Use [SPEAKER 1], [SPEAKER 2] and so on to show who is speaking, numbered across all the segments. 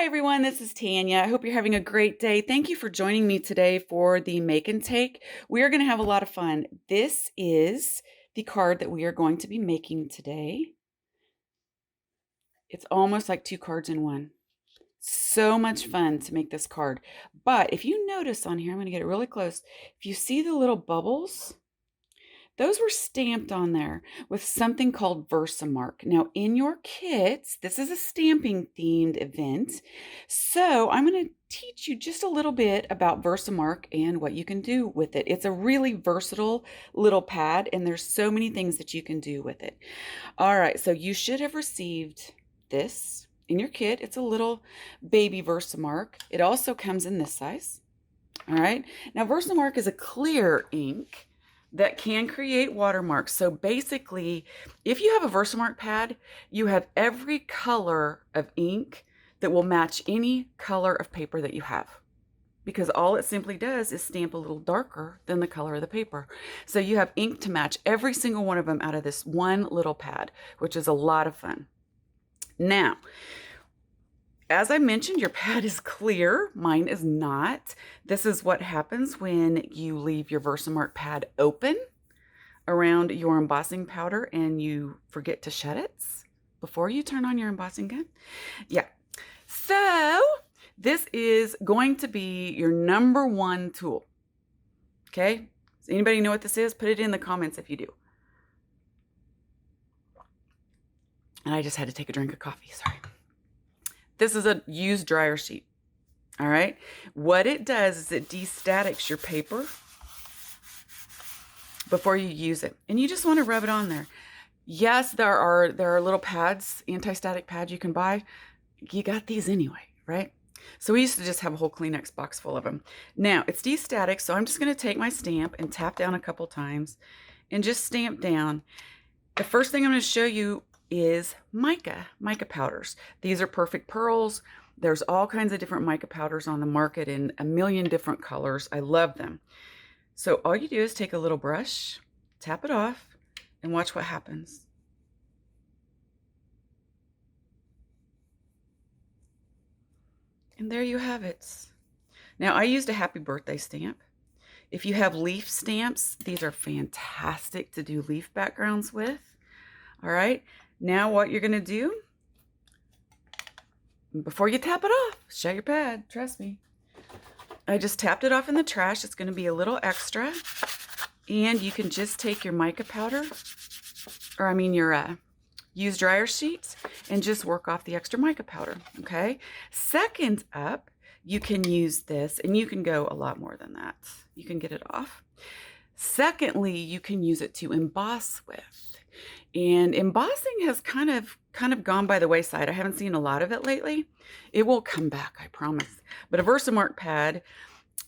[SPEAKER 1] everyone, this is Tanya. I hope you're having a great day. Thank you for joining me today for the make and take. We are going to have a lot of fun. This is the card that we are going to be making today. It's almost like two cards in one. So much fun to make this card. But if you notice on here, I'm going to get it really close. If you see the little bubbles, those were stamped on there with something called Versamark. Now, in your kits, this is a stamping themed event. So I'm going to teach you just a little bit about Versamark and what you can do with it. It's a really versatile little pad, and there's so many things that you can do with it. All right, so you should have received this in your kit. It's a little baby Versamark. It also comes in this size. All right, now Versamark is a clear ink that can create watermarks. So basically, if you have a Versamark pad, you have every color of ink that will match any color of paper that you have, because all it simply does is stamp a little darker than the color of the paper. So you have ink to match every single one of them out of this one little pad, which is a lot of fun. Now, as I mentioned, your pad is clear. Mine is not. This is what happens when you leave your Versamark pad open around your embossing powder and you forget to shut it before you turn on your embossing gun. Yeah. So this is going to be your number one tool. Okay? Does anybody know what this is? Put it in the comments if you do. And I just had to take a drink of coffee. Sorry. This is a used dryer sheet. All right. What it does is it destatics your paper before you use it. And you just want to rub it on there. Yes, there are little pads, anti-static pads you can buy. You got these anyway, right? So we used to just have a whole Kleenex box full of them. Now it's destatic, so I'm just going to take my stamp and tap down a couple times and just stamp down. The first thing I'm going to show you is mica powders. These are perfect pearls. There's all kinds of different mica powders on the market in a million different colors. I love them. So all you do is take a little brush, tap it off, and watch what happens. And there you have it. Now I used a happy birthday stamp. If you have leaf stamps, these are fantastic to do leaf backgrounds with. All right. Now what you're going to do, before you tap it off, shut your pad, trust me. I just tapped it off in the trash. It's going to be a little extra. And you can just take your mica powder, or I mean your used dryer sheets, and just work off the extra mica powder, okay? Second up, you can use this, and you can go a lot more than that. You can get it off. Secondly, you can use it to emboss with. And embossing has kind of gone by the wayside. I haven't seen a lot of it lately. It will come back, I promise. But a Versamark pad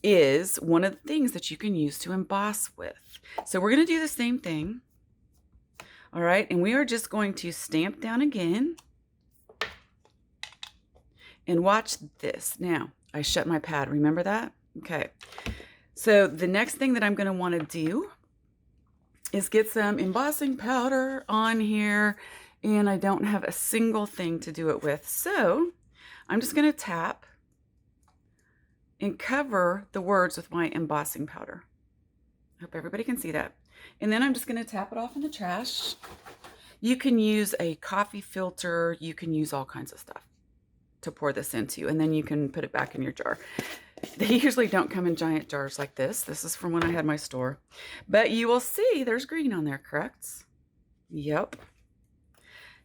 [SPEAKER 1] is one of the things that you can use to emboss with. So we're going to do the same thing. All right, and we are just going to stamp down again. And watch this. Now, I shut my pad. Remember that? Okay. So the next thing that I'm going to want to do is get some embossing powder on here, and I don't have a single thing to do it with. So I'm just going to tap and cover the words with my embossing powder. I hope everybody can see that. And then I'm just going to tap it off in the trash. You can use a coffee filter. You can use all kinds of stuff to pour this into, and then you can put it back in your jar. They usually don't come in giant jars like this. This is from when I had my store. But you will see there's green on there, correct? Yep.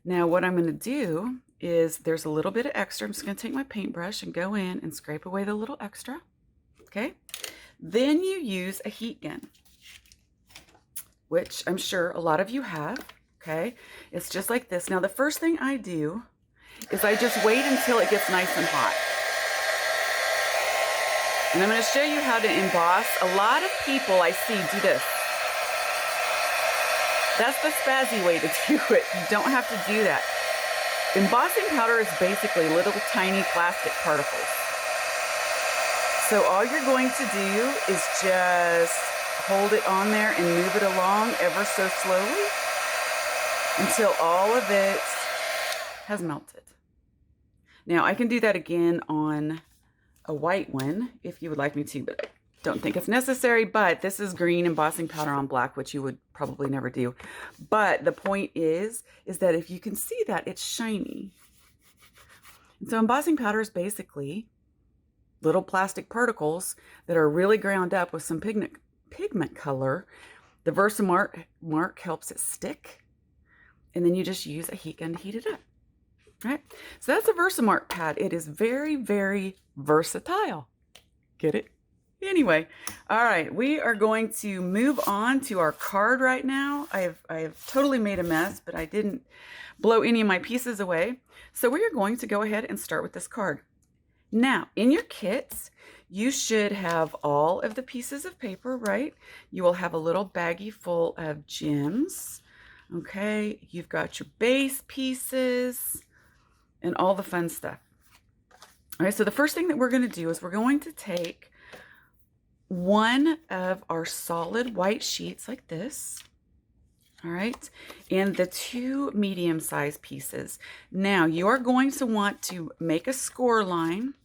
[SPEAKER 1] Now what I'm going to do is there's a little bit of extra. I'm just going to take my paintbrush and go in and scrape away the little extra. Okay. Then you use a heat gun, which I'm sure a lot of you have. Okay. It's just like this. Now the first thing I do is I just wait until it gets nice and hot. And I'm going to show you how to emboss. A lot of people I see do this. That's the spazzy way to do it. You don't have to do that. Embossing powder is basically little tiny plastic particles. So all you're going to do is just hold it on there and move it along ever so slowly until all of it has melted. Now I can do that again on a white one if you would like me to, but I don't think it's necessary. But this is green embossing powder on black, which you would probably never do. But the point is that if you can see that, it's shiny. And so embossing powder is basically little plastic particles that are really ground up with some pigment color. The Versamark helps it stick. And then you just use a heat gun to heat it up. Right? So that's a Versamark pad. It is very, very versatile. Get it? Anyway, all right, we are going to move on to our card right now. I have totally made a mess, but I didn't blow any of my pieces away. So we are going to go ahead and start with this card. Now, in your kits, you should have all of the pieces of paper, right? You will have a little baggie full of gems. Okay, you've got your base pieces and all the fun stuff. All right, so the first thing that we're going to do is we're going to take one of our solid white sheets like this, all right, and the two medium-sized pieces. Now, you are going to want to make a score line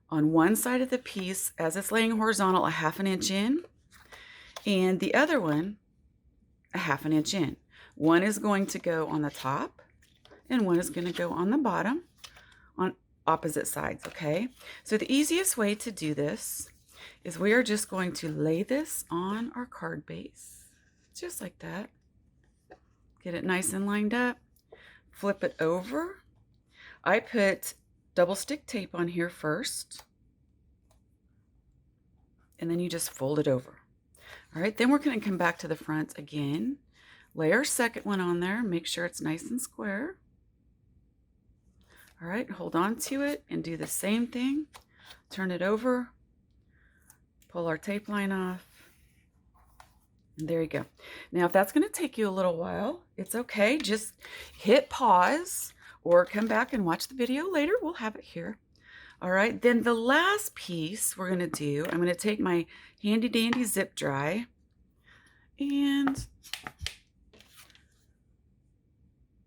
[SPEAKER 1] on one side of the piece as it's laying horizontal, 1/2 inch in, and the other one, 1/2 inch in. One is going to go on the top, and one is going to go on the bottom on opposite sides, okay? So the easiest way to do this is we are just going to lay this on our card base, just like that. Get it nice and lined up. Flip it over. I put double stick tape on here first, and then you just fold it over. All right, then we're going to come back to the front again, lay our second one on there, make sure it's nice and square. All right, hold on to it and do the same thing. Turn it over, pull our tape line off, and there you go. Now, if that's going to take you a little while, it's okay. Just hit pause or come back and watch the video later. We'll have it here. All right, then the last piece we're going to do, I'm going to take my handy dandy zip dry, and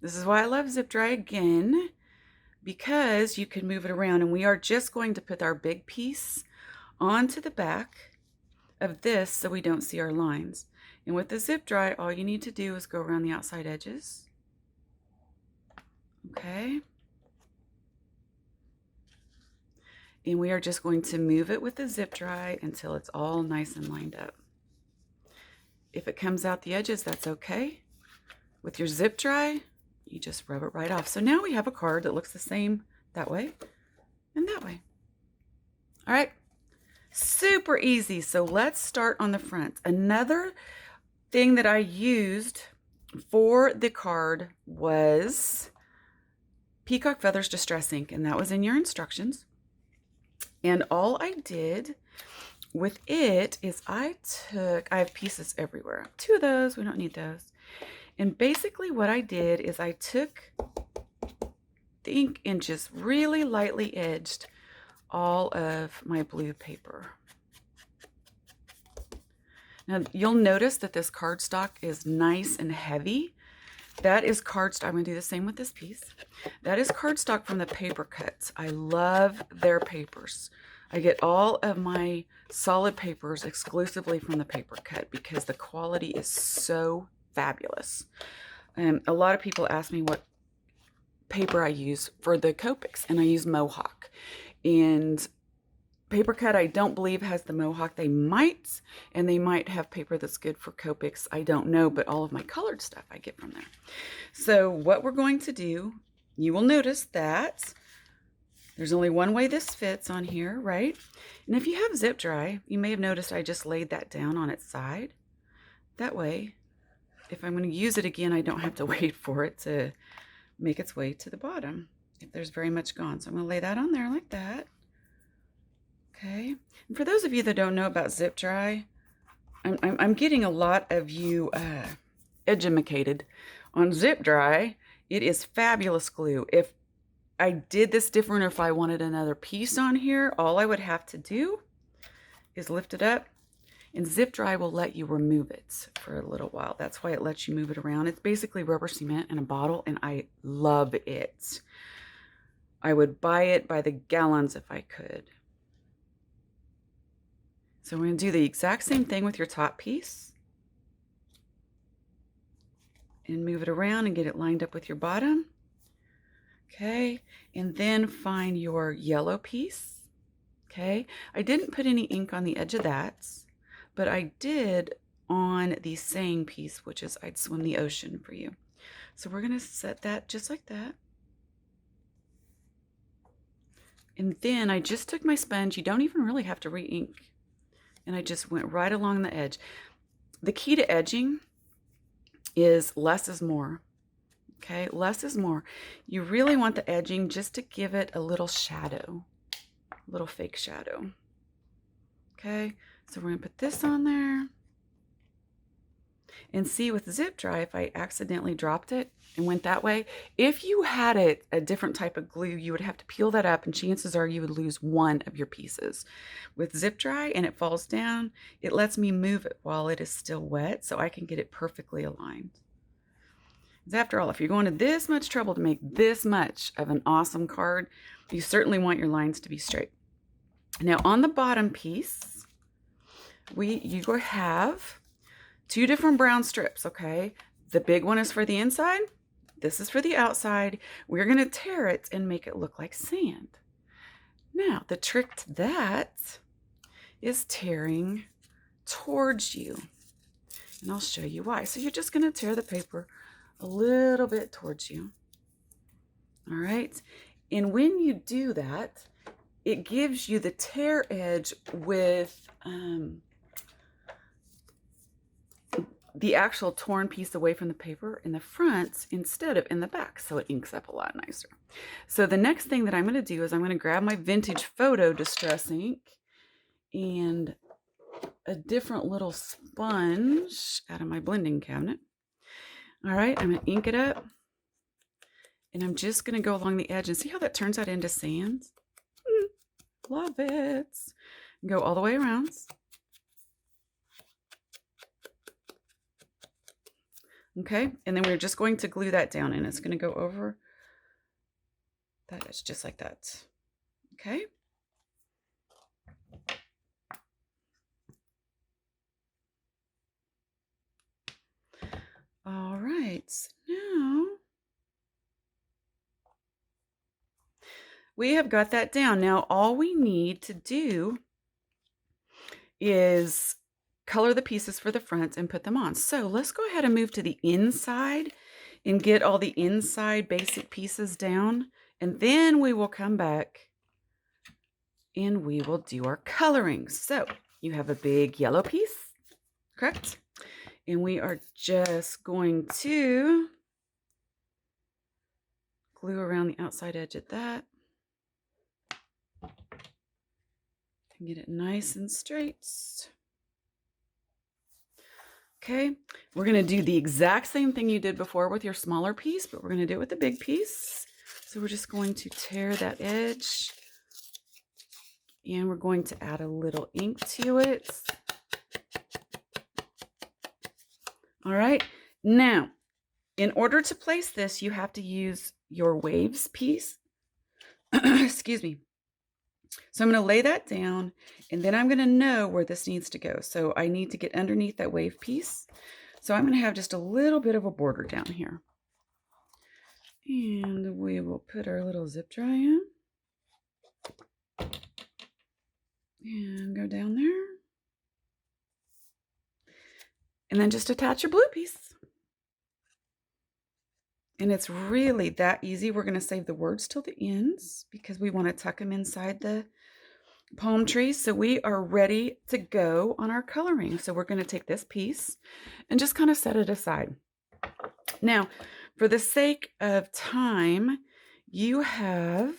[SPEAKER 1] this is why I love zip dry again, because you can move it around, and we are just going to put our big piece onto the back of this so we don't see our lines. And with the zip dry, all you need to do is go around the outside edges. Okay. And we are just going to move it with the zip dry until it's all nice and lined up. If it comes out the edges, that's okay. With your zip dry, you just rub it right off. So now we have a card that looks the same that way and that way. All right, super easy. So let's start on the front. Another thing that I used for the card was Peacock Feathers Distress Ink, and that was in your instructions. And all I did with it is I have pieces everywhere. 2 of those, we don't need those. And basically what I did is I took the ink and just really lightly edged all of my blue paper. Now you'll notice that this cardstock is nice and heavy. That is cardstock. I'm going to do the same with this piece. That is cardstock from the Paper Cuts. I love their papers. I get all of my solid papers exclusively from the Paper Cut because the quality is so fabulous. A lot of people ask me what paper I use for the Copics, and I use Mohawk. And Paper Cut, I don't believe, has the Mohawk. They might, and they might have paper that's good for Copics. I don't know, but all of my colored stuff I get from there. So what we're going to do, you will notice that there's only one way this fits on here, right? And if you have zip dry, you may have noticed I just laid that down on its side. That way, if I'm going to use it again, I don't have to wait for it to make its way to the bottom if there's very much gone. So I'm going to lay that on there like that. Okay, and for those of you that don't know about zip dry, I'm getting a lot of you educated on zip dry. It is fabulous glue. If I did this different, or if I wanted another piece on here, all I would have to do is lift it up, and zip dry will let you remove it for a little while. That's why it lets you move it around. It's basically rubber cement in a bottle, and I love it. I would buy it by the gallons if I could. So we're going to do the exact same thing with your top piece. And move it around and get it lined up with your bottom. Okay, and then find your yellow piece. Okay, I didn't put any ink on the edge of that, but I did on the saying piece, which is I'd swim the ocean for you. So we're going to set that just like that. And then I just took my sponge. You don't even really have to re-ink. And I just went right along the edge. The key to edging is less is more. Okay, less is more. You really want the edging just to give it a little shadow, a little fake shadow. Okay, so we're going to put this on there. And see, with zip dry, if I accidentally dropped it and went that way, if you had it a different type of glue, you would have to peel that up, and chances are you would lose one of your pieces. With zip dry and it falls down, it lets me move it while it is still wet so I can get it perfectly aligned. After all, if you're going to this much trouble to make this much of an awesome card, you certainly want your lines to be straight. Now on the bottom piece, you have 2 different brown strips, okay? The big one is for the inside. This is for the outside. We're going to tear it and make it look like sand. Now, the trick to that is tearing towards you. And I'll show you why. So you're just going to tear the paper a little bit towards you. All right? And when you do that, it gives you the tear edge with the actual torn piece away from the paper in the front instead of in the back, so it inks up a lot nicer. So the next thing that I'm going to do is I'm going to grab my vintage photo distress ink and a different little sponge out of my blending cabinet. All right, I'm going to ink it up, and I'm just going to go along the edge and see how that turns out into sand. Love it. Go all the way around. Okay, and then we're just going to glue that down, and it's going to go over that edge just like that. Okay. All right, now we have got that down. Now all we need to do is color the pieces for the front and put them on. So let's go ahead and move to the inside and get all the inside basic pieces down. And then we will come back and we will do our coloring. So you have a big yellow piece, correct? And we are just going to glue around the outside edge of that and get it nice and straight. Okay, we're going to do the exact same thing you did before with your smaller piece, but we're going to do it with the big piece. So we're just going to tear that edge, and we're going to add a little ink to it. All right, now, in order to place this, you have to use your waves piece. Excuse me. So I'm going to lay that down, and then I'm going to know where this needs to go. So I need to get underneath that wave piece. So I'm going to have just a little bit of a border down here. And we will put our little zip dry in. And go down there. And then just attach your blue piece. And it's really that easy. We're going to save the words till the ends because we want to tuck them inside the palm trees. So we are ready to go on our coloring. So we're going to take this piece and just kind of set it aside. Now, for the sake of time, you have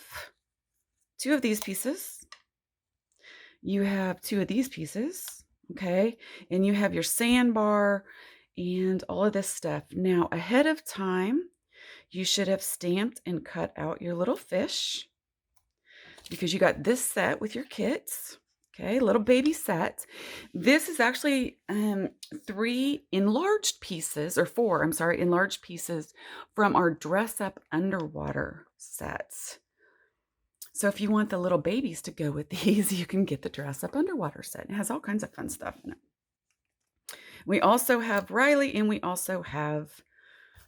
[SPEAKER 1] 2 of these pieces. You have 2 of these pieces, okay? And you have your sandbar and all of this stuff. Now, ahead of time, you should have stamped and cut out your little fish because you got this set with your kits. Okay, little baby set. This is actually 3 enlarged pieces, or 4, enlarged pieces from our Dress Up Underwater sets. So if you want the little babies to go with these, you can get the Dress Up Underwater set. It has all kinds of fun stuff in it. We also have Riley, and we also have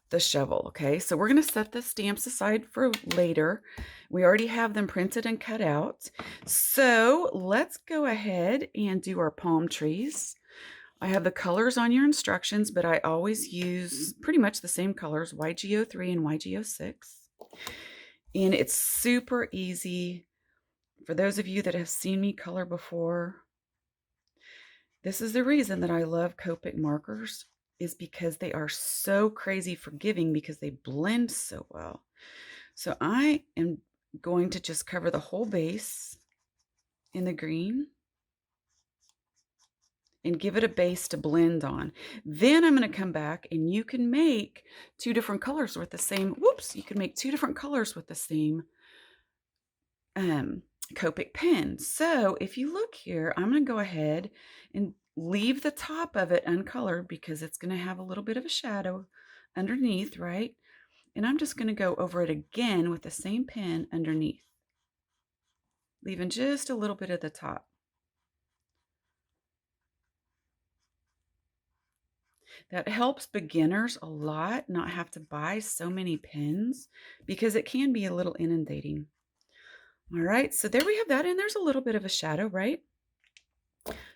[SPEAKER 1] the shovel. Okay, so we're going to set the stamps aside for later. We already have them printed and cut out. So let's go ahead and do our palm trees. I have the colors on your instructions, but I always use pretty much the same colors, 𝐤𝐢𝐿3 and 𝐤𝐤𝐿6. And it's super easy. For those of you that have seen me color before, this is the reason that I love Copic markers, is because they are so crazy forgiving because they blend so well. So I am going to just cover the whole base in the green and give it a base to blend on. Then I'm going to come back, and you can make two different colors with the same, you can make two different colors with the same Copic pen. So if you look here, I'm going to go ahead and leave the top of it uncolored because it's going to have a little bit of a shadow underneath, right? And I'm just going to go over it again with the same pen underneath, leaving just a little bit at the top. That helps beginners a lot not have to buy so many pens because it can be a little inundating. All right, so there we have that, and there's a little bit of a shadow, right?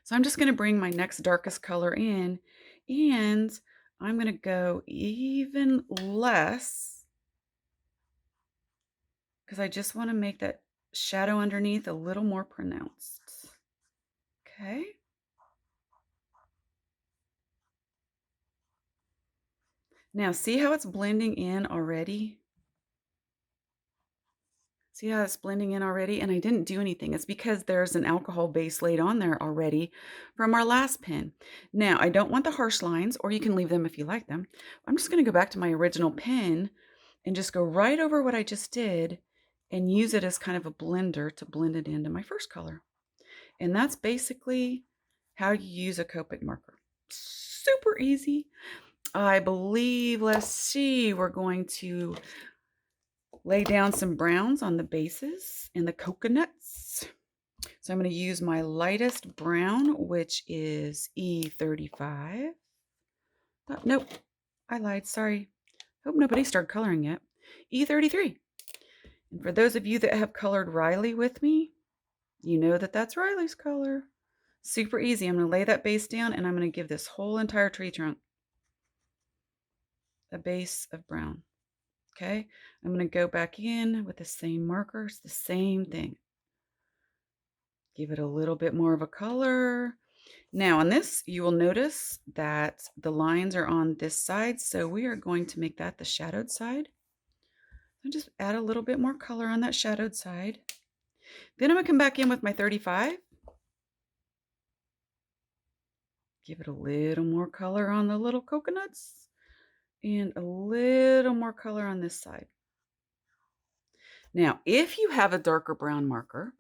[SPEAKER 1] So I'm just going to bring my next darkest color in, and I'm going to go even less because I just want to make that shadow underneath a little more pronounced. Okay. Now see how it's blending in already? See how it's blending in already? And I didn't do anything. It's because there's an alcohol base laid on there already from our last pen. Now, I don't want the harsh lines, or you can leave them if you like them. I'm just going to go back to my original pen and just go right over what I just did and use it as kind of a blender to blend it into my first color. And that's basically how you use a Copic marker. Super easy. I believe, let's see, we're going to lay down some browns on the bases and the coconuts. So I'm going to use my lightest brown, which is E35. Oh, nope, I lied, sorry. Hope nobody started coloring yet. E33. And for those of you that have colored Riley with me, you know that that's Riley's color. Super easy. I'm going to lay that base down, and I'm going to give this whole entire tree trunk a base of brown. Okay, I'm going to go back in with the same markers, the same thing. Give it a little bit more of a color. Now on this, you will notice that the lines are on this side, so we are going to make that the shadowed side. So just add a little bit more color on that shadowed side. Then I'm going to come back in with my 35. Give it a little more color on the little coconuts and a little more color on this side. Now, if you have a darker brown marker,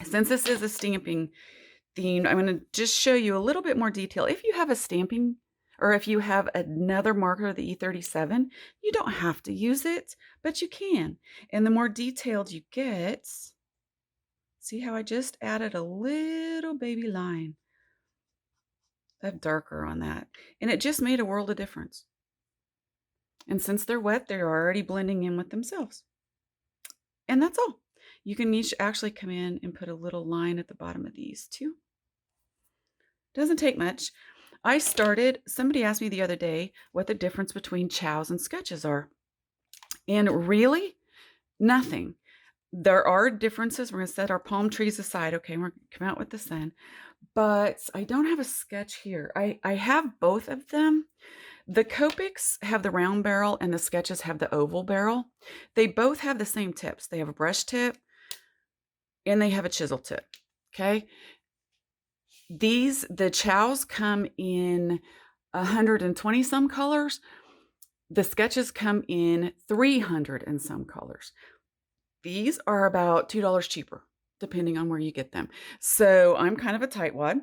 [SPEAKER 1] since this is a stamping theme, I'm going to just show you a little bit more detail. If you have a stamping, or if you have another marker, the E37, you don't have to use it, but you can. And the more detailed you get, see how I just added a little baby line of darker on that. And it just made a world of difference. And since they're wet, they're already blending in with themselves. And that's all. You can each actually come in and put a little line at the bottom of these too. Doesn't take much. Somebody asked me the other day what the difference between 𝐂𝐤𝐧𝐧𝐞s and sketches are. And really, nothing. There are differences. We're going to set our palm trees aside. Okay, we're going to come out with the sun. But I don't have a sketch here. I have both of them. The Copics have the round barrel and the sketches have the oval barrel. They both have the same tips. They have a brush tip and they have a chisel tip. Okay. The 𝐂𝐤𝐧𝐽s come in 120 some colors. The sketches come in 300 and some colors. These are about $2 cheaper, depending on where you get them. So I'm kind of a tightwad.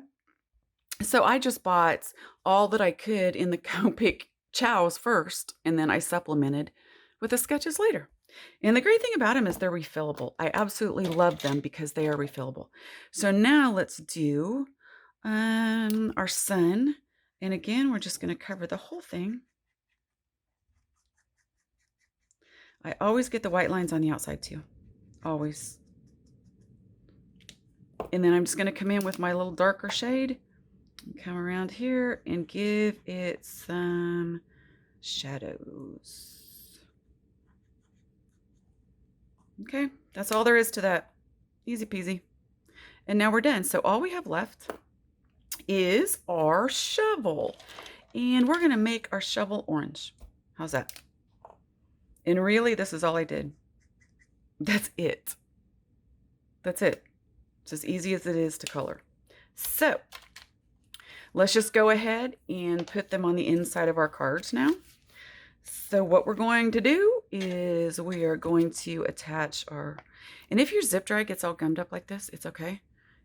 [SPEAKER 1] So I just bought all that I could in the Copic 𝐂𝐤𝐧𝐽s first, and then I supplemented with the sketches later. And the great thing about them is they're refillable. I absolutely love them because they are refillable. So now let's do our sun. And again, we're just going to cover the whole thing. I always get the white lines on the outside too. Always. And then I'm just going to come in with my little darker shade. Come around here and give it some shadows. Okay, that's all there is to that. Easy peasy. And now we're done. So all we have left is our shovel. And we're going to make our shovel orange. How's that? And really, this is all I did. That's it. That's it. It's as easy as it is to color. So let's just go ahead and put them on the inside of our cards now. So what we're going to do is we are going to attach our, and if your zip dry gets all gummed up like this, it's okay.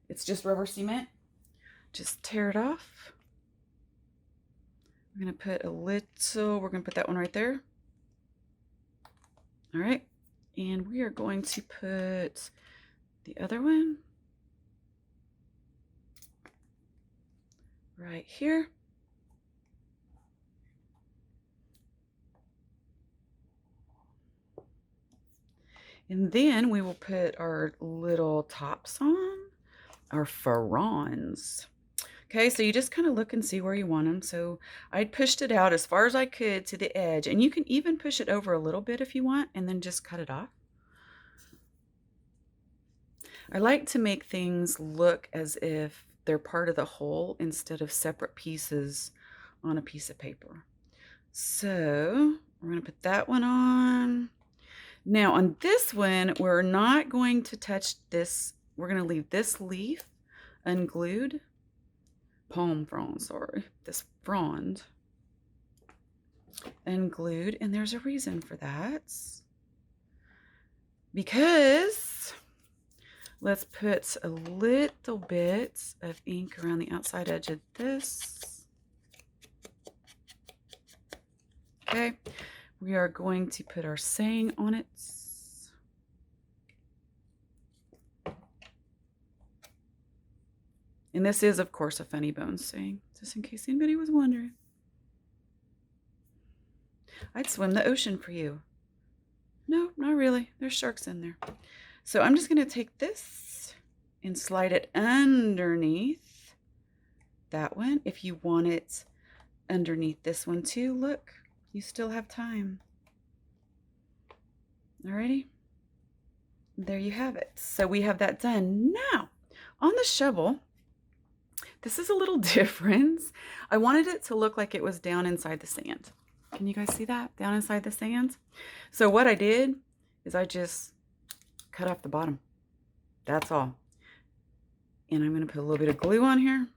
[SPEAKER 1] It's just rubber cement. Just tear it off. We're going to put a little, we're going to put that one right there. All right. And we are going to put the other one right here. And then we will put our little tops on, our fronds. Okay, so you just kind of look and see where you want them. So I pushed it out as far as I could to the edge, and you can even push it over a little bit if you want, and then just cut it off. I like to make things look as if they're part of the whole instead of separate pieces on a piece of paper. So we're going to put that one on. Now on this one, we're not going to touch this. We're going to leave this leaf unglued. Palm frond, sorry. This frond unglued. And there's a reason for that. Because let's put a little bit of ink around the outside edge of this. Okay. We are going to put our saying on it. And this is, of course, a funny bone saying, just in case anybody was wondering. I'd swim the ocean for you. No, not really. There's sharks in there. So I'm just going to take this and slide it underneath that one. If you want it underneath this one too, look. You still have time. Alrighty. There you have it. So we have that done. Now, on the shovel, this is a little different. I wanted it to look like it was down inside the sand. Can you guys see that? Down inside the sand? So what I did is I just cut off the bottom. That's all. And I'm going to put a little bit of glue on here.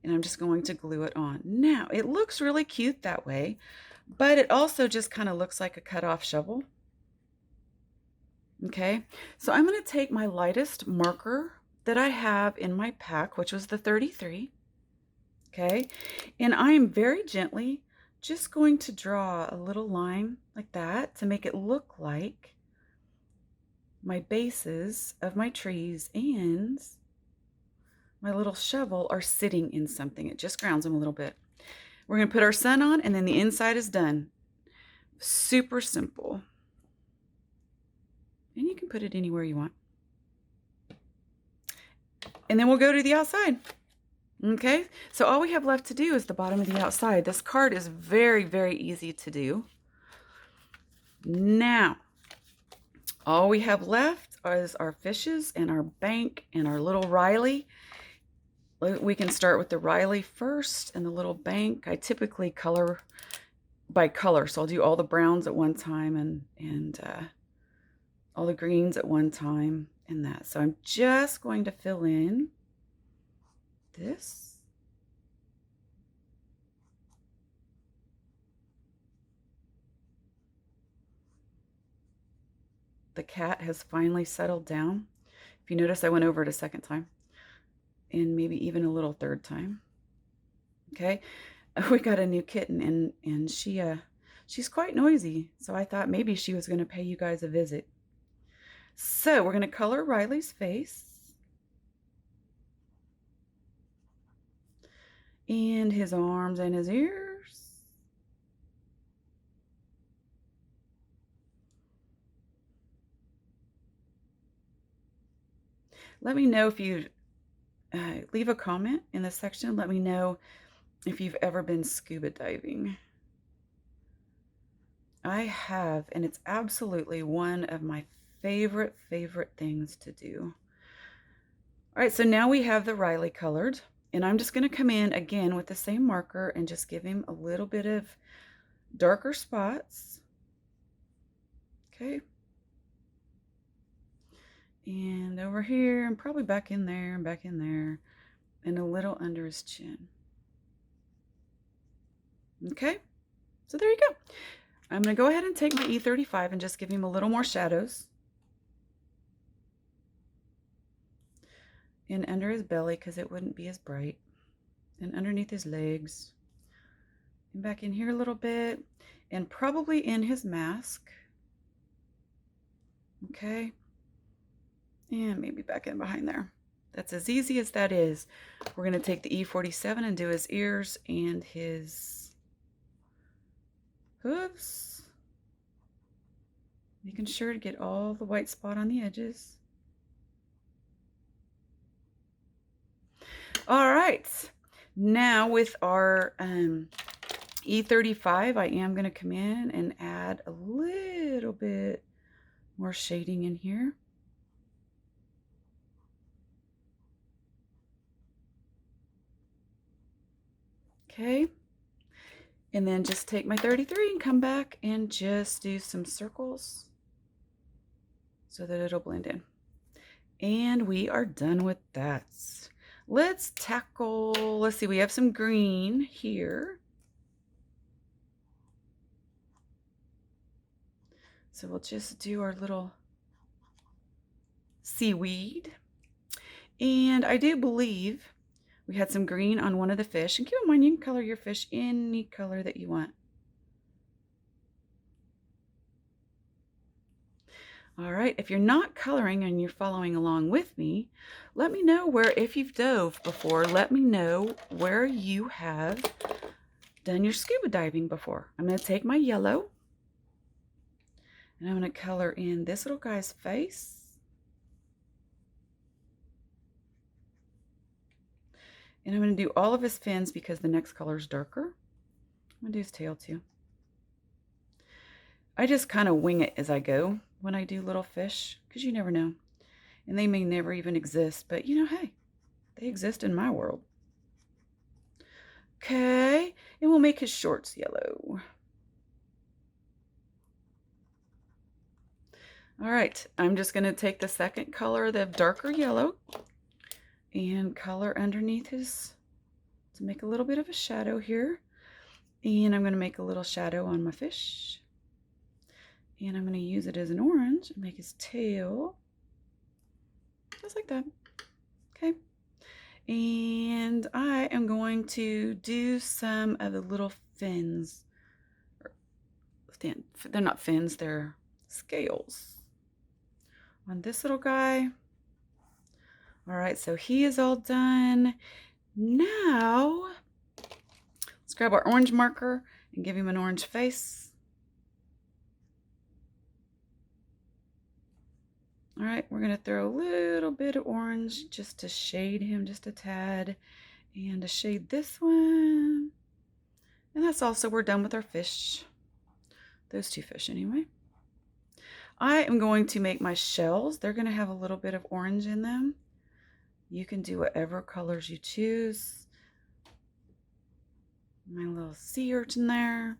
[SPEAKER 1] And I'm just going to glue it on. Now, it looks really cute that way, but it also just kind of looks like a cut off shovel. Okay, so I'm going to take my lightest marker that I have in my pack, which was the 33. Okay, and I am very gently just going to draw a little line like that to make it look like my bases of my trees and my little shovel are sitting in something. It just grounds them a little bit. We're going to put our sun on, and then the inside is done. Super simple. And you can put it anywhere you want. And then we'll go to the outside. Okay, so all we have left to do is the bottom of the outside. This card is very, very easy to do. Now, all we have left is our fishes and our bank and our little Riley. We can start with the Riley first and the little bank. I typically color by color, so I'll do all the browns at one time and all the greens at one time and that. So I'm just going to fill in this. The cat has finally settled down. If you notice, I went over it a second time and maybe even a little third time. Okay, we got a new kitten and she She's quite noisy, so I thought maybe she was going to pay you guys a visit. So we're going to color Riley's face. And his arms and his ears. Let me know if you leave a comment in the section. Let me know if you've ever been scuba diving. I have, and it's absolutely one of my favorite things to do. All right, so now we have the Riley colored, and I'm just going to come in again with the same marker and just give him a little bit of darker spots. Okay. And over here, and probably back in there, and a little under his chin. Okay, so there you go. I'm going to go ahead and take my E35 and just give him a little more shadows. And under his belly, because it wouldn't be as bright. And underneath his legs. And back in here a little bit. And probably in his mask. Okay. And maybe back in behind there. That's as easy as that is. We're going to take the E47 and do his ears and his hooves. Making sure to get all the white spot on the edges. All right, now with our E35, I am going to come in and add a little bit more shading in here. Okay, and then just take my 33 and come back and just do some circles so that it'll blend in. And we are done with that. Let's tackle, let's see, we have some green here. So we'll just do our little seaweed. And I do believe we had some green on one of the fish. And keep in mind, you can color your fish any color that you want. All right, if you're not coloring and you're following along with me, let me know where, if you've dove before, let me know where you have done your scuba diving before. I'm going to take my yellow and I'm going to color in this little guy's face. And I'm going to do all of his fins because the next color is darker. I'm going to do his tail too. I just kind of wing it as I go when I do little fish, because you never know. And they may never even exist, but you know, hey, they exist in my world. Okay, and we'll make his shorts yellow. All right, I'm just going to take the second color, the darker yellow, and color underneath his, to make a little bit of a shadow here. And I'm going to make a little shadow on my fish. And I'm going to use it as an orange and make his tail. Just like that. Okay. And I am going to do some of the little fins. They're not fins, they're scales. On this little guy. All right, so he is all done. Now, let's grab our orange marker and give him an orange face. All right, we're going to throw a little bit of orange just to shade him just a tad. And to shade this one. And that's also, we're done with our fish. Those two fish anyway. I am going to make my shells. They're going to have a little bit of orange in them. You can do whatever colors you choose. My little sea urchin there.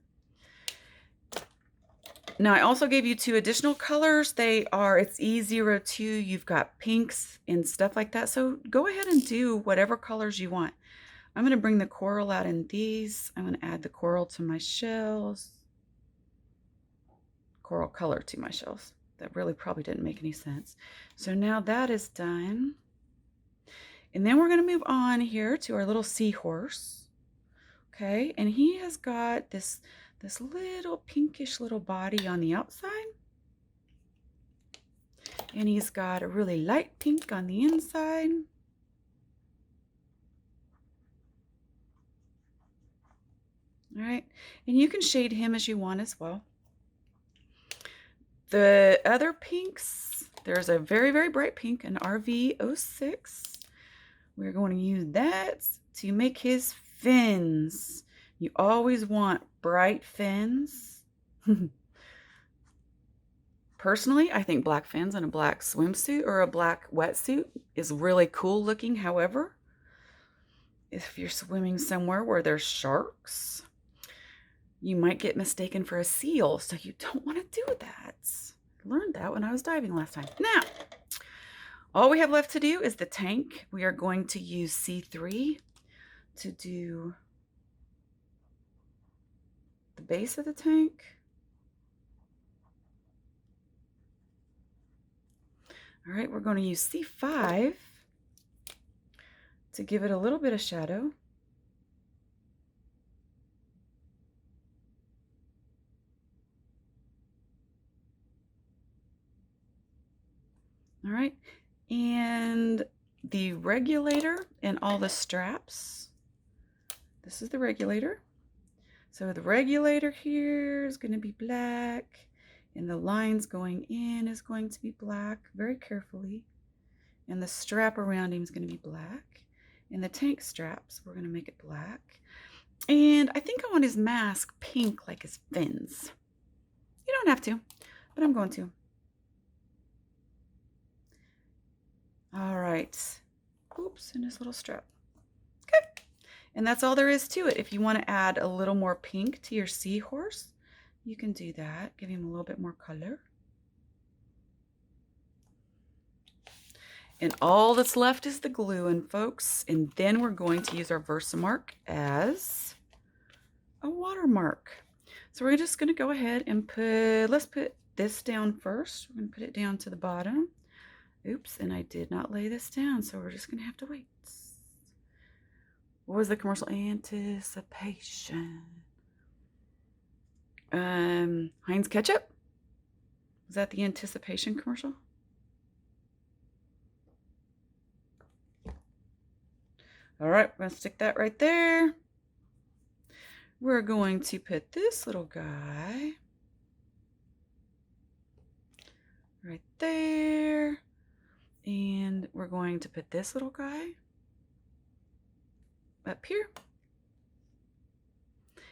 [SPEAKER 1] Now, I also gave you 2 additional colors. They are, it's 𝐒𝐬𝐴02. You've got pinks and stuff like that. So go ahead and do whatever colors you want. I'm going to bring the coral out in these. I'm going to add the coral to my shells. Coral color to my shells. That really probably didn't make any sense. So now that is done. And then we're going to move on here to our little seahorse. Okay, and he has got this this little pinkish little body on the outside. And he's got a really light pink on the inside. All right, and you can shade him as you want as well. The other pinks, there's a very, very bright pink, an RV06. We're going to use that to make his fins. You always want bright fins. Personally, I think black fins on a black swimsuit or a black wetsuit is really cool looking. However, if you're swimming somewhere where there's sharks, you might get mistaken for a seal, so you don't want to do that. I learned that when I was diving last time. Now, all we have left to do is the tank. We are going to use C3 to do the base of the tank. All right, we're going to use C5 to give it a little bit of shadow. All right, and the regulator and all the straps. This is the regulator. So the regulator here is going to be black, and the lines going in is going to be black very carefully. And the strap around him is going to be black. And the tank straps, we're going to make it black. And I think I want his mask pink like his fins. You don't have to, but I'm going to. All right. Oops, and his little strap. Okay. And that's all there is to it. If you want to add a little more pink to your seahorse, you can do that. Give him a little bit more color. And all that's left is the glue, and folks, and then we're going to use our Versamark as a watermark. So we're just going to go ahead and let's put this down first. We're going to put it down to the bottom. Oops, and I did not lay this down, so we're just going to have to wait. What was the commercial? Anticipation. Heinz ketchup? Was that the anticipation commercial? All right, we're going to stick that right there. We're going to put this little guy right there. And we're going to put this little guy up here.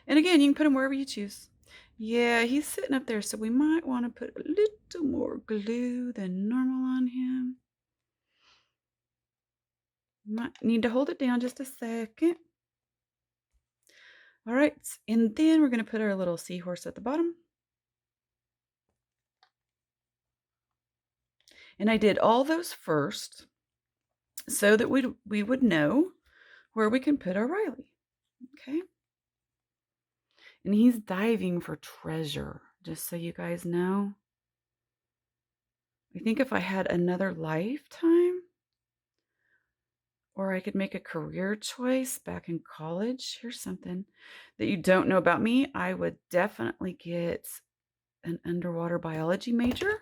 [SPEAKER 1] And again, you can put him wherever you choose. Yeah, he's sitting up there, so we might want to put a little more glue than normal on him. Might need to hold it down just a second. All right, and then we're going to put our little seahorse at the bottom. And I did all those first so that we would know where we can put our Riley. Okay. And he's diving for treasure, just so you guys know. I think if I had another lifetime, or I could make a career choice back in college, here's something that you don't know about me. I would definitely get an underwater biology major,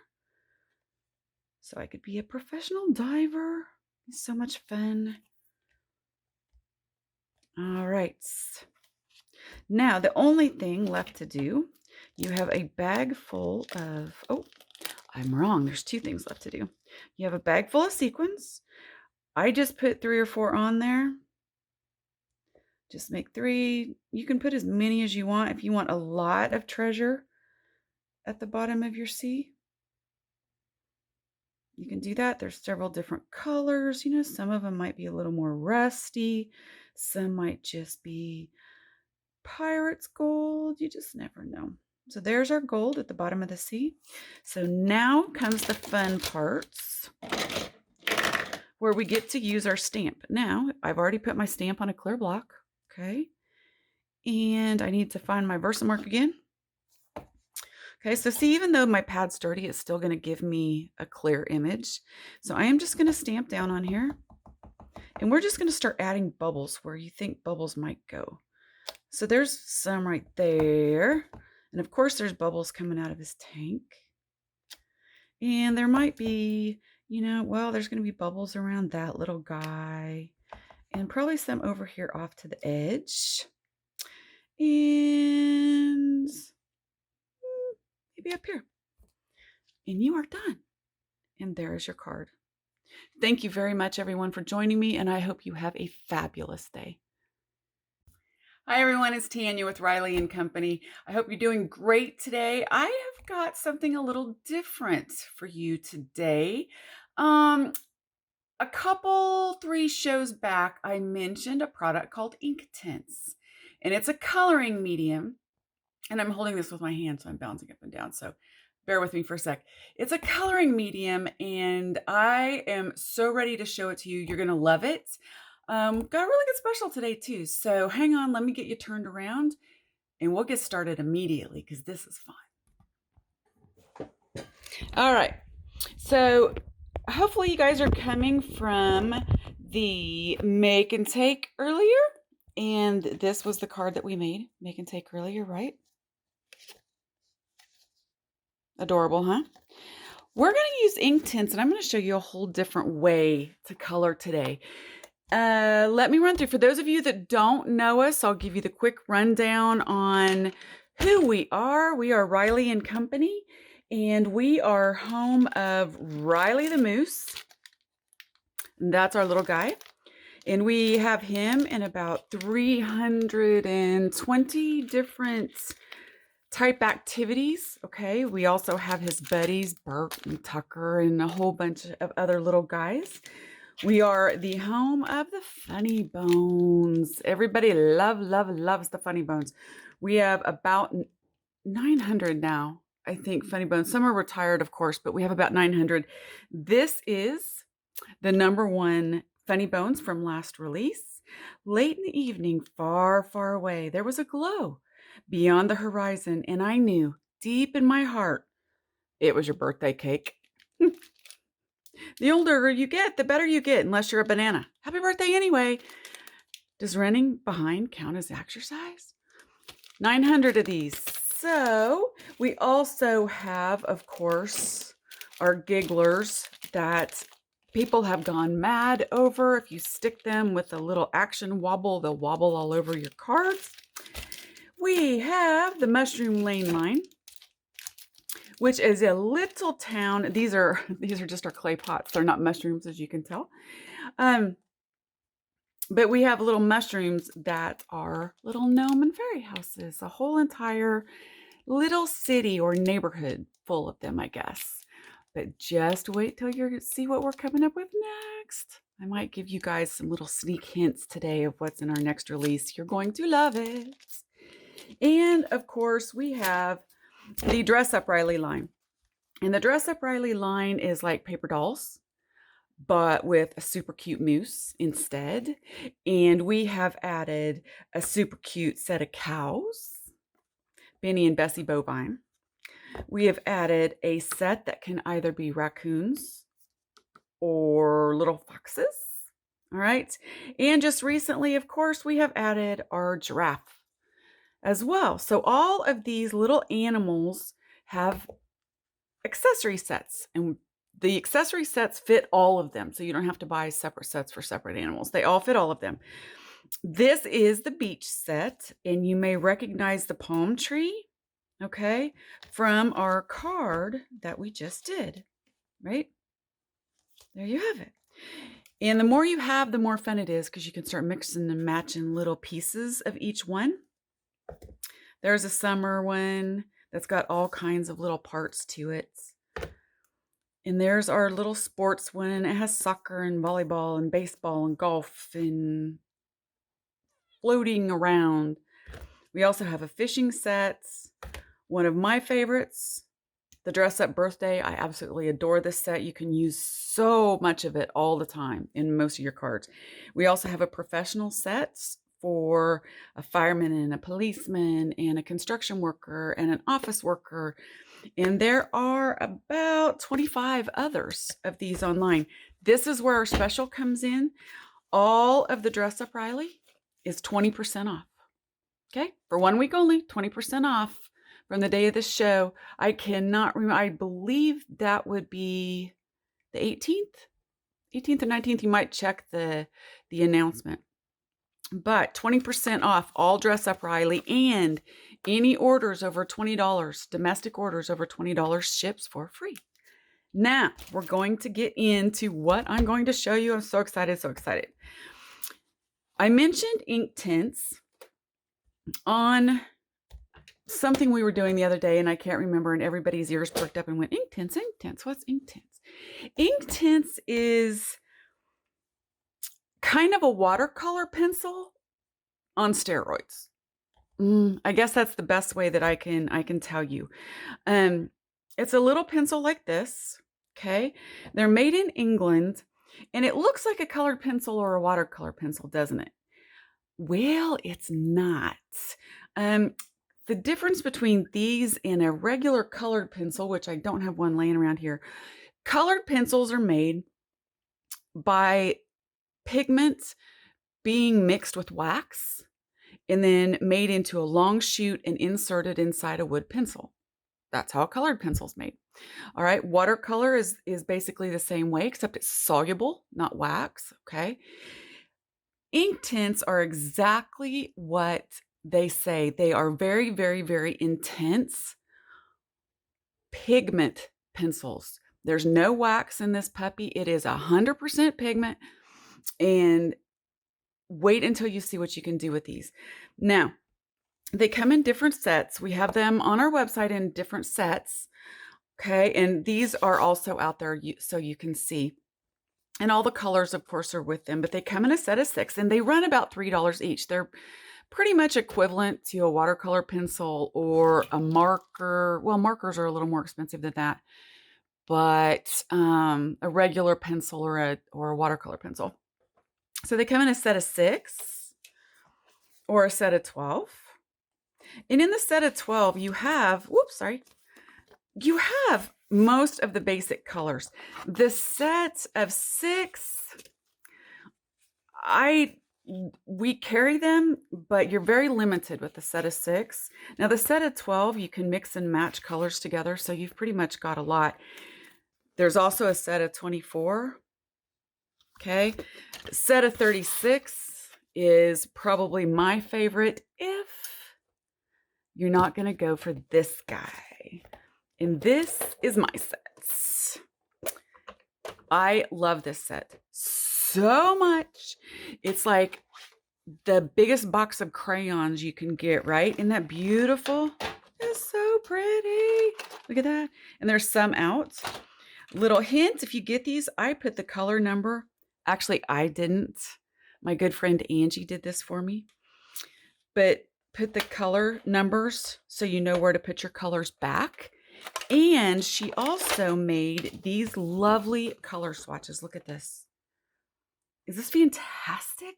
[SPEAKER 1] so I could be a professional diver. It's so much fun. All right. Now, the only thing left to do, you have a bag full of, oh, I'm wrong. There's two things left to do. You have a bag full of sequins. I just put 3 or 4 on there. Just make 3. You can put as many as you want. If you want a lot of treasure at the bottom of your sea, you can do that. There's several different colors. You know, some of them might be a little more rusty. Some might just be pirate's gold. You just never know. So there's our gold at the bottom of the sea. So now comes the fun parts where we get to use our stamp. Now, I've already put my stamp on a clear block. Okay. And I need to find my Versamark again. Okay, so see, even though my pad's dirty, it's still going to give me a clear image. So I am just going to stamp down on here. And we're just going to start adding bubbles where you think bubbles might go. So there's some right there. And of course, there's bubbles coming out of his tank. And there might be, well, there's going to be bubbles around that little guy. And probably some over here off to the edge. And maybe up here. And you are done. And there is your card. Thank you very much, everyone, for joining me, and I hope you have a fabulous day. Hi, everyone. It's Tanya with 𝐂𝐤𝐬𝐿 Company. I hope you're doing great today. I have got something a little different for you today. A couple, 3 shows back, I mentioned a product called Inktense, and it's a coloring medium. And I'm holding this with my hand, so I'm bouncing up and down. So bear with me for a sec. It's a coloring medium, and I am so ready to show it to you. You're going to love it. Got a really good special today, too. So hang on. Let me get you turned around, and we'll get started immediately because this is fun. All right. So hopefully you guys are coming from the make and take earlier. And this was the card that we made, make and take earlier, right? Adorable, huh? We're going to use Inktense, and I'm going to show you a whole different way to color today. Let me run through. For those of you that don't know us, I'll give you the quick rundown on who we are. We are 𝐂𝐤𝐿 Company, and we are home of Riley the Moose. And that's our little guy. And we have him in about 320 different type activities. Okay, we also have his buddies Bert and Tucker and a whole bunch of other little guys. We are the home of the funny bones. Everybody loves the funny bones. We have about 900 now, I think, funny bones. Some are retired, of course, but we have about 900. This is the #1 funny bones from last release. Late in the evening, far away, there was a glow beyond the horizon, and I knew deep in my heart it was your birthday cake. The older you get, the better you get, unless you're a banana. Happy birthday anyway. Does running behind count as exercise? 900 of these. So we also have, of course, our gigglers that people have gone mad over. If you stick them with a little action wobble, they'll wobble all over your cards. We have the Mushroom Lane line, which is a little town. These are just our clay pots. They're not mushrooms, as you can tell. But we have little mushrooms that are little gnome and fairy houses, a whole entire little city or neighborhood full of them, I guess. But just wait till you see what we're coming up with next. I might give you guys some little sneak hints today of what's in our next release. You're going to love it. And of course, we have the Dress Up 𝐂𝐤𝐿 line. And the Dress Up 𝐂𝐤𝐿 line is like paper dolls, but with a super cute moose instead. And we have added a super cute set of cows, Benny and Bessie Bovine. We have added a set that can either be raccoons or little foxes. All right. And just recently, of course, we have added our giraffe as well. So all of these little animals have accessory sets, and the accessory sets fit all of them. So you don't have to buy separate sets for separate animals. They all fit all of them. This is the beach set, and you may recognize the palm tree, okay, from our card that we just did, right? There you have it. And the more you have, the more fun it is, because you can start mixing and matching little pieces of each one. There's a summer one that's got all kinds of little parts to it. And there's our little sports one. It has soccer and volleyball and baseball and golf and floating around. We also have a fishing set. One of my favorites, the Dress Up Birthday. I absolutely adore this set. You can use so much of it all the time in most of your cards. We also have a professional set for a fireman and a policeman and a construction worker and an office worker. And there are about 25 others of these online. This is where our special comes in. All of the Dress Up 𝐂𝐤𝐿 is 20% off. Okay, for 1 week only, 20% off from the day of the show. I cannot remember. I believe that would be the 18th or 19th. You might check the announcement. But 20% off all Dress Up Riley, and any orders over $20, domestic orders over $20 ships for free. Now, we're going to get into what I'm going to show you. I'm so excited, so excited. I mentioned Inktense on something we were doing the other day, and I can't remember, and everybody's ears perked up and went, Inktense, Inktense, what's Inktense? Inktense is kind of a watercolor pencil on steroids. I guess that's the best way that I can tell you. It's a little pencil like this, okay? They're made in England, and it looks like a colored pencil or a watercolor pencil, doesn't it? Well, it's not. The difference between these and a regular colored pencil, which I don't have one laying around here, colored pencils are made by pigments being mixed with wax and then made into a long shoot and inserted inside a wood pencil. That's how a colored pencil is made. All right, watercolor is basically the same way, except it's soluble, not wax, okay? Inktense are exactly what they say. They are very, very, very intense pigment pencils. There's no wax in this puppy. It is 100% pigment, and wait until you see what you can do with these. Now, they come in different sets. We have them on our website in different sets, okay? And these are also out there so you can see. And all the colors, of course, are with them, but they come in a set of 6, and they run about $3 each. They're pretty much equivalent to a watercolor pencil or a marker. Well, markers are a little more expensive than that, but a regular pencil or a watercolor pencil. So they come in a set of 6 or a set of 12. And in the set of 12, you have, you have most of the basic colors. The set of 6, we carry them, but you're very limited with the set of 6. Now the set of 12, you can mix and match colors together, so you've pretty much got a lot. There's also a set of 24. Okay, set of 36 is probably my favorite if you're not going to go for this guy. And this is my set. I love this set so much. It's like the biggest box of crayons you can get, right? Isn't that beautiful? It's so pretty. Look at that. And there's some out. Little hint, if you get these, I put the color number. Actually, I didn't. My good friend Angie did this for me. But put the color numbers so you know where to put your colors back. And she also made these lovely color swatches. Look at this. Is this fantastic?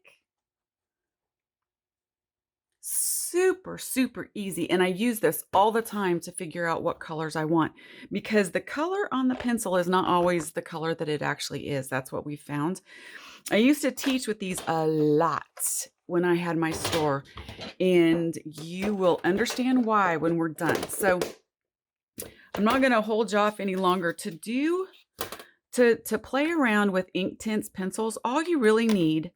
[SPEAKER 1] Super, super easy. And I use this all the time to figure out what colors I want, because the color on the pencil is not always the color that it actually is. That's what we found. I used to teach with these a lot when I had my store, and you will understand why when we're done. So I'm not going to hold you off any longer. To play around with Inktense pencils, all you really need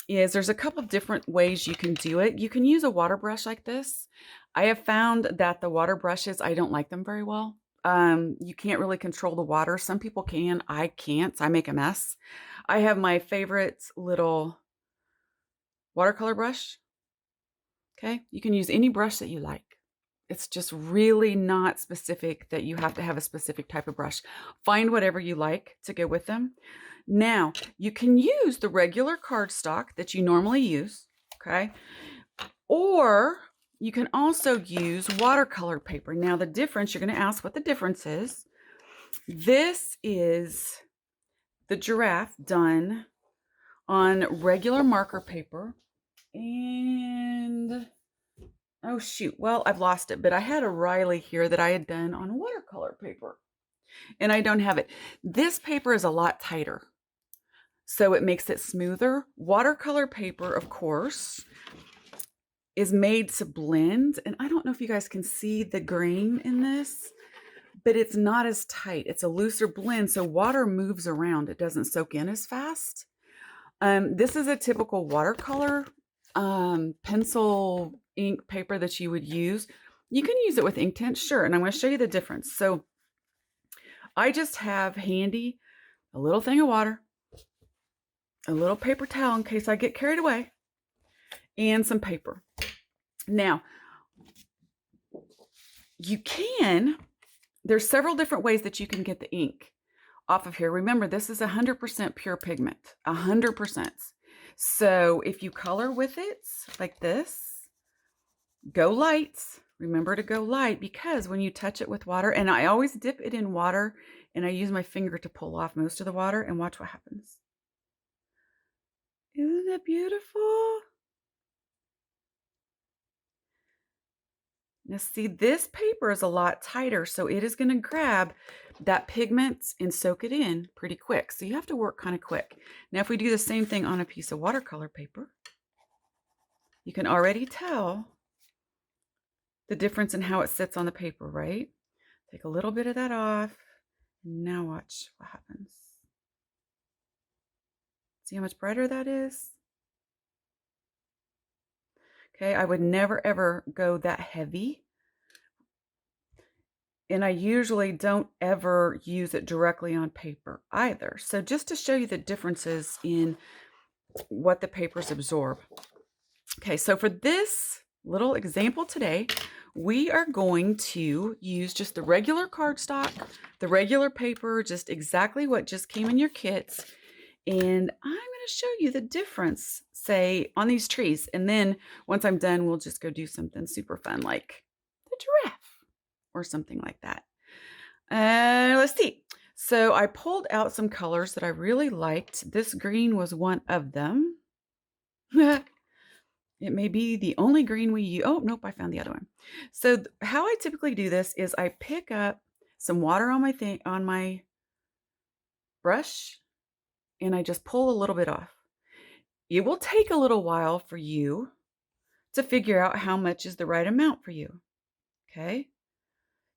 [SPEAKER 1] is, there's a couple different ways you can do it. You can use a water brush like this. I have found that the water brushes, I don't like them very well. You can't really control the water. Some people can. I can't. I make a mess. I have my favorite little watercolor brush. Okay, you can use any brush that you like. It's just really not specific that you have to have a specific type of brush. Find whatever you like to go with them. Now, you can use the regular cardstock that you normally use, okay? Or you can also use watercolor paper. Now, the difference, you're going to ask what the difference is. This is the giraffe done on regular marker paper. And oh shoot, well, I've lost it, but I had a Riley here that I had done on watercolor paper, and I don't have it. This paper is a lot tighter, so it makes it smoother. Watercolor paper, of course, is made to blend. And I don't know if you guys can see the grain in this, but it's not as tight. It's a looser blend, so water moves around. It doesn't soak in as fast. This is a typical watercolor pencil ink paper that you would use. You can use it with Inktense, sure, and I'm going to show you the difference. So I just have handy a little thing of water, a little paper towel in case I get carried away, and some paper. Now, there's several different ways that you can get the ink off of here. Remember, this is 100% pure pigment, 100%. So if you color with it like this, go light. Remember to go light, because when you touch it with water, and I always dip it in water and I use my finger to pull off most of the water, and watch what happens. Isn't it beautiful? Now see, this paper is a lot tighter, so it is going to grab that pigment and soak it in pretty quick. So you have to work kind of quick. Now if we do the same thing on a piece of watercolor paper, you can already tell the difference in how it sits on the paper, right? Take a little bit of that off. Now watch what happens. See how much brighter that is? Okay, I would never ever go that heavy. And I usually don't ever use it directly on paper either. So just to show you the differences in what the papers absorb. Okay, so for this little example today, we are going to use just the regular cardstock, the regular paper, just exactly what just came in your kits. And I'm going to show you the difference, say, on these trees. And then once I'm done, we'll just go do something super fun like the giraffe or something like that. Let's see. So I pulled out some colors that I really liked. This green was one of them. It may be the only green we use. Oh, nope, I found the other one. So how I typically do this is I pick up some water on my brush, and I just pull a little bit off. It will take a little while for you to figure out how much is the right amount for you. Okay?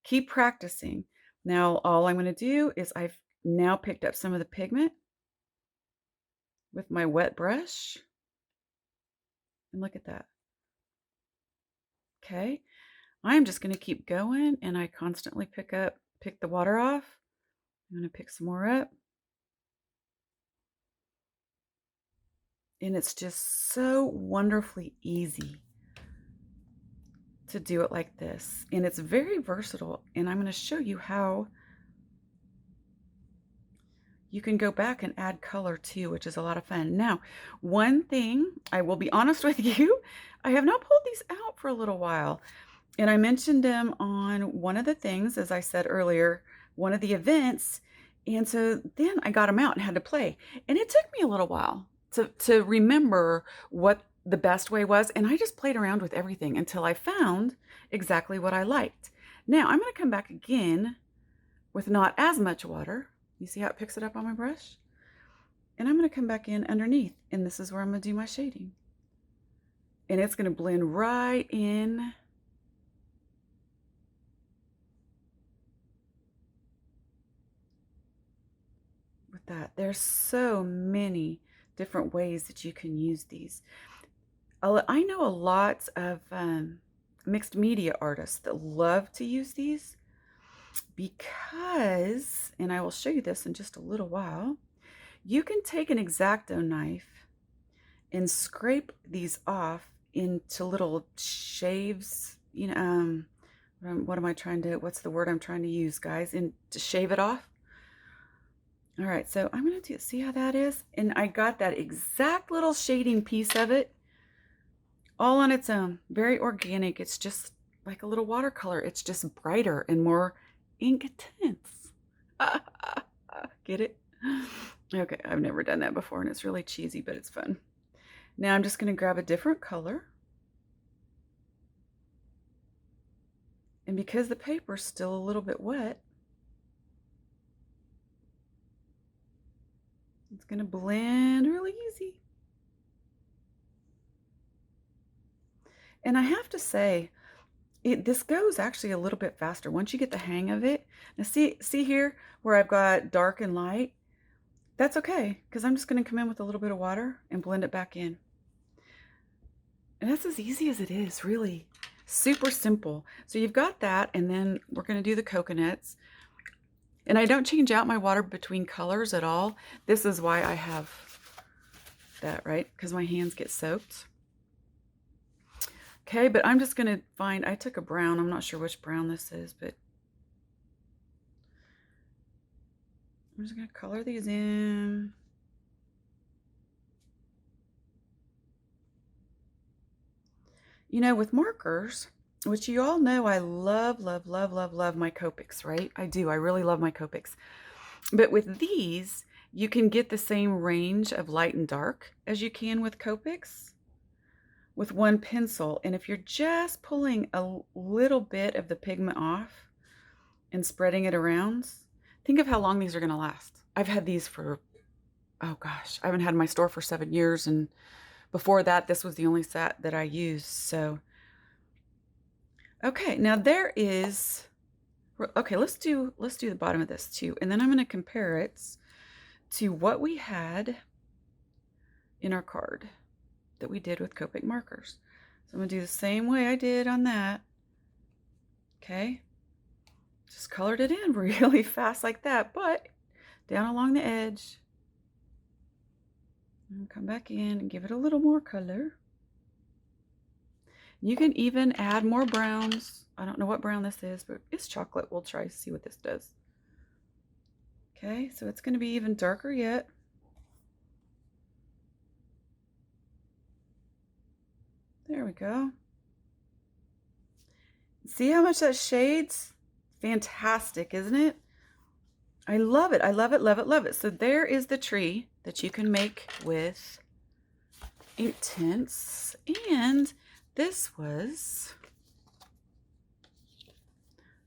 [SPEAKER 1] Keep practicing. Now, all I'm going to do is I've now picked up some of the pigment with my wet brush. And look at that. Okay? I'm just going to keep going, and I constantly pick the water off. I'm going to pick some more up. And it's just so wonderfully easy to do it like this. And it's very versatile. And I'm going to show you how you can go back and add color too, which is a lot of fun. Now, one thing, I will be honest with you, I have not pulled these out for a little while. And I mentioned them on one of the things, as I said earlier, one of the events. And so then I got them out and had to play. And it took me a little while to remember what the best way was. And I just played around with everything until I found exactly what I liked. Now I'm going to come back again with not as much water. You see how it picks it up on my brush? And I'm going to come back in underneath. And this is where I'm going to do my shading. And it's going to blend right in. With that, there's so many different ways that you can use these. I know a lot of mixed media artists that love to use these because, and I will show you this in just a little while, you can take an X-Acto knife and scrape these off into little shaves, you know, what's the word I'm trying to use, guys, and to shave it off. All right, so I'm going to see how that is. And I got that exact little shading piece of it all on its own. Very organic. It's just like a little watercolor. It's just brighter and more Inktense. Get it? Okay, I've never done that before, and it's really cheesy, but it's fun. Now I'm just going to grab a different color. And because the paper's still a little bit wet, it's going to blend really easy. And I have to say, this goes actually a little bit faster once you get the hang of it. Now see here where I've got dark and light? That's okay, because I'm just going to come in with a little bit of water and blend it back in. And that's as easy as it is, really. Super simple. So you've got that, and then we're going to do the coconuts. And I don't change out my water between colors at all. This is why I have that, right? Because my hands get soaked. Okay, but I'm just going to find, I took a brown. I'm not sure which brown this is, but I'm just going to color these in. You know, with markers, which you all know I love, love, love, love, love my Copics, right? I do. I really love my Copics. But with these, you can get the same range of light and dark as you can with Copics with one pencil. And if you're just pulling a little bit of the pigment off and spreading it around, think of how long these are going to last. I've had these for, oh gosh, I haven't had my store for 7 years. And before that, this was the only set that I used. So, okay, now there is, okay, let's do the bottom of this too. And then I'm going to compare it to what we had in our card that we did with Copic markers. So I'm going to do the same way I did on that. Okay. Just colored it in really fast like that, but down along the edge. And come back in and give it a little more color. You can even add more browns. I don't know what brown this is, but it's chocolate. We'll try to see what this does. Okay, so it's going to be even darker yet. There we go. See how much that shades? Fantastic, isn't it? I love it. I love it, love it, love it. So there is the tree that you can make with Inktense. And this was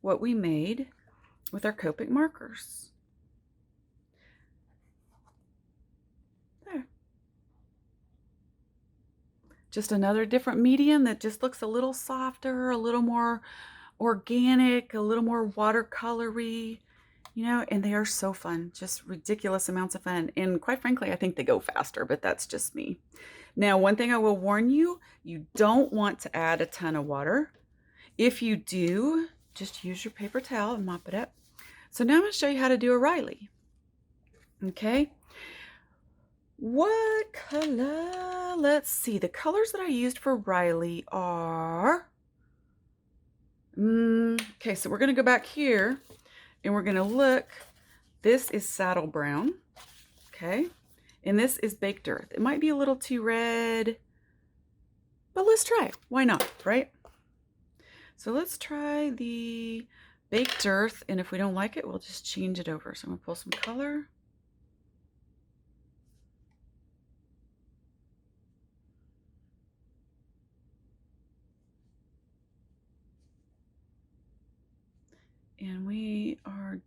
[SPEAKER 1] what we made with our Copic markers. There. Just another different medium that just looks a little softer, a little more organic, a little more watercolory, you know, and they are so fun, just ridiculous amounts of fun. And quite frankly, I think they go faster, but that's just me. Now, one thing I will warn you, you don't want to add a ton of water. If you do, just use your paper towel and mop it up. So now I'm going to show you how to do a Riley. Okay. What color? Let's see. The colors that I used for Riley are... okay, so we're going to go back here and we're going to look. This is Saddle Brown. Okay. And this is Baked Earth. It might be a little too red, but let's try it. Why not, right? So let's try the Baked Earth, and if we don't like it, we'll just change it over. So I'm going to pull some color. And we are...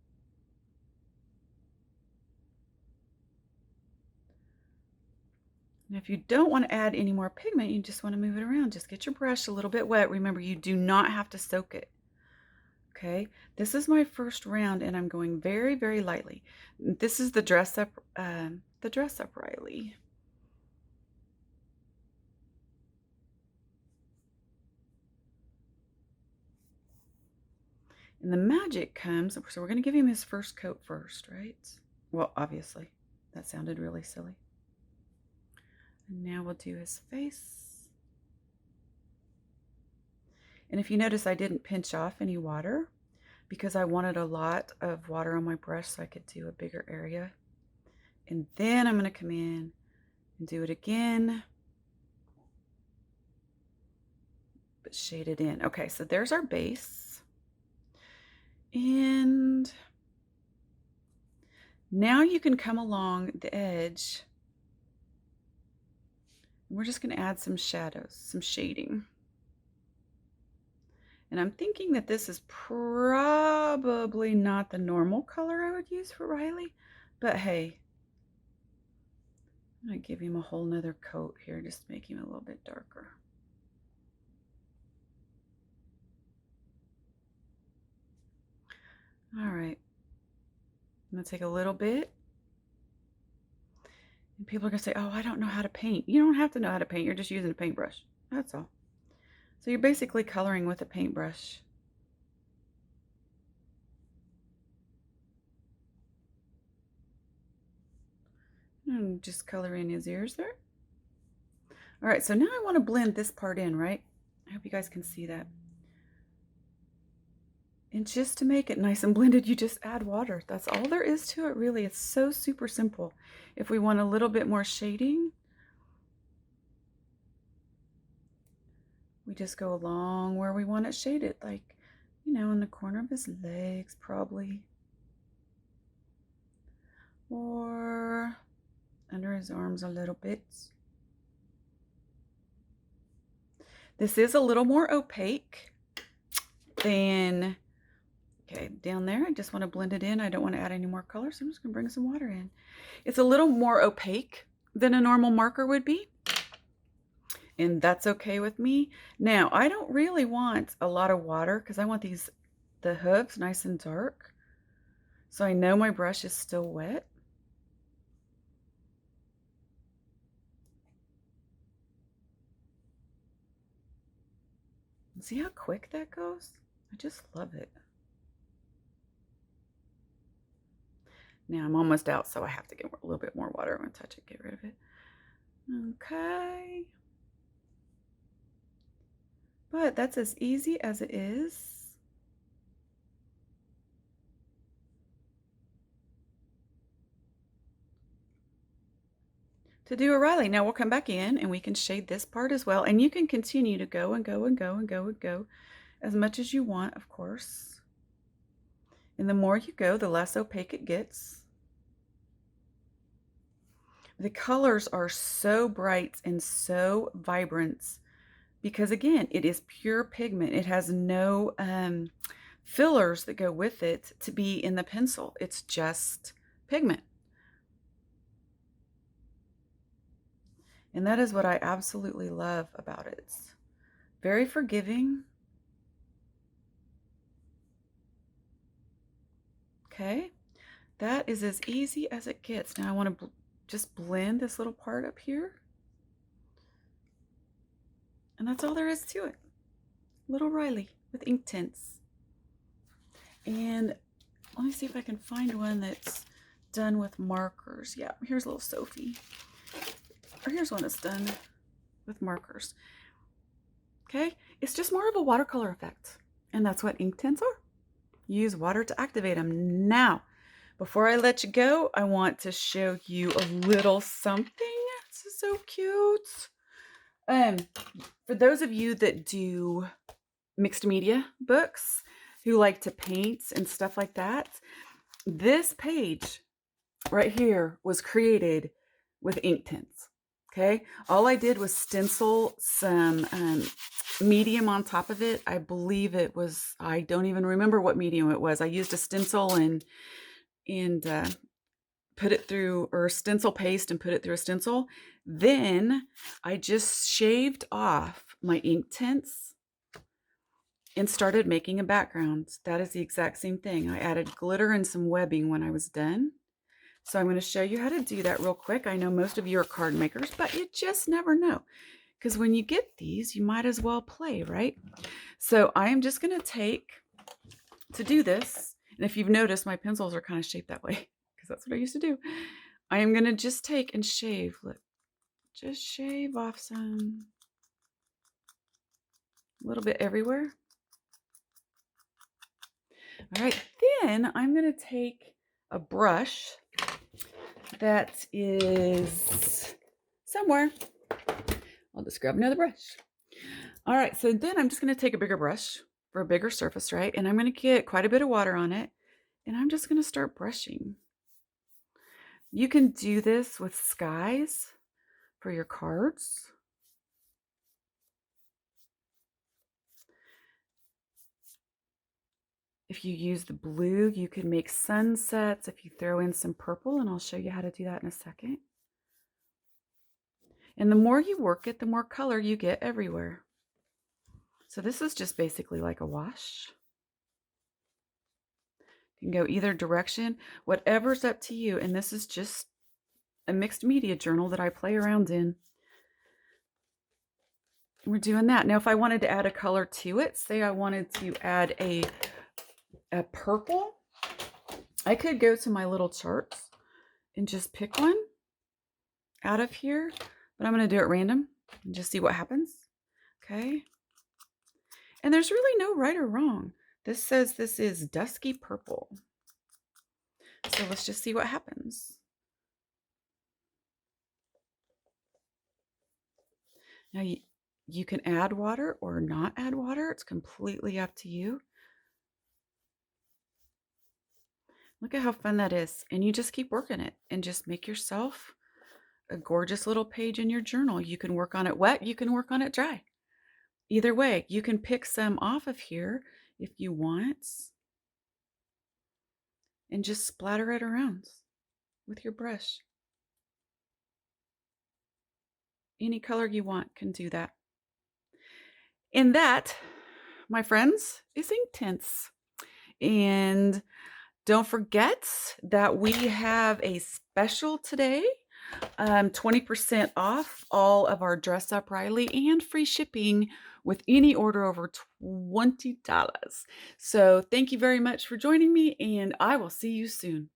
[SPEAKER 1] And if you don't want to add any more pigment, you just want to move it around. Just get your brush a little bit wet. Remember, you do not have to soak it. Okay, this is my first round, and I'm going very, very lightly. This is the dress up Riley. And the magic comes, so we're going to give him his first coat first, right? Well, obviously, that sounded really silly. And now we'll do his face. And if you notice, I didn't pinch off any water because I wanted a lot of water on my brush so I could do a bigger area. And then I'm going to come in and do it again, but shade it in. Okay, so there's our base. And now you can come along the edge. We're just going to add some shadows, some shading. And I'm thinking that this is probably not the normal color I would use for Riley, but hey, I'm going to give him a whole nother coat here, just to make him a little bit darker. All right. I'm going to take a little bit. And people are going to say, oh, I don't know how to paint. You don't have to know how to paint. You're just using a paintbrush. That's all. So you're basically coloring with a paintbrush. And just color in his ears there. All right, so now I want to blend this part in, right? I hope you guys can see that. And just to make it nice and blended, you just add water. That's all there is to it, really. It's so super simple. If we want a little bit more shading, we just go along where we want it shaded, like, you know, in the corner of his legs, probably. Or under his arms a little bit. This is a little more opaque than, okay, down there, I just want to blend it in. I don't want to add any more color, so I'm just going to bring some water in. It's a little more opaque than a normal marker would be, and that's okay with me. Now, I don't really want a lot of water because I want the hooves nice and dark, so I know my brush is still wet. See how quick that goes? I just love it. Now I'm almost out, so I have to get a little bit more water. I'm going to touch it, get rid of it. Okay. But that's as easy as it is. To do a Riley. Now we'll come back in and we can shade this part as well. And you can continue to go and go and go and go and go as much as you want, of course. And the more you go, the less opaque it gets. The colors are so bright and so vibrant because, again, it is pure pigment. It has no fillers that go with it to be in the pencil. It's just pigment. And that is what I absolutely love about it. It's very forgiving. Okay, that is as easy as it gets. Now I want to just blend this little part up here. And that's all there is to it. Little Riley with Inktense. And let me see if I can find one that's done with markers. Yeah, here's little Sophie. Or here's one that's done with markers. Okay, it's just more of a watercolor effect. And that's what Inktense are. Use water to activate them. Now, before I let you go, I want to show you a little something. This is so cute. For those of you that do mixed media books, who like to paint and stuff like that, this page right here was created with Inktense. Okay, all I did was stencil some medium on top of it. I believe it was, I don't even remember what medium it was. I used a stencil and put it through, or stencil paste and put it through a stencil. Then I just shaved off my Inktense and started making a background. That is the exact same thing. I added glitter and some webbing when I was done. So I'm going to show you how to do that real quick. I know most of you are card makers, but you just never know. Because when you get these, you might as well play, right? So I am just going to take, to do this, and if you've noticed, my pencils are kind of shaped that way, because that's what I used to do. I am going to just take and shave. Look, just shave off some, a little bit everywhere. All right, then I'm going to take a brush that is somewhere. I'll just grab another brush. All right, so then I'm just going to take a bigger brush for a bigger surface, right? And I'm going to get quite a bit of water on it, and I'm just going to start brushing. You can do this with skies for your cards. If you use the blue, you can make sunsets if you throw in some purple, and I'll show you how to do that in a second. And the more you work it, the more color you get everywhere. So this is just basically like a wash. You can go either direction, whatever's up to you. And this is just a mixed media journal that I play around in. We're doing that. Now, if I wanted to add a color to it, say I wanted to add a purple, I could go to my little charts and just pick one out of here, but I'm going to do it random and just see what happens. Okay. And there's really no right or wrong. This says this is dusky purple. So let's just see what happens. Now you can add water or not add water. It's completely up to you. Look at how fun that is. And you just keep working it and just make yourself a gorgeous little page in your journal. You can work on it wet. You can work on it dry. Either way, you can pick some off of here if you want and just splatter it around with your brush. Any color you want can do that. And that, my friends, is Inktense. And don't forget that we have a special today, 20% off all of our Dress Up Riley and free shipping with any order over $20. So thank you very much for joining me, and I will see you soon.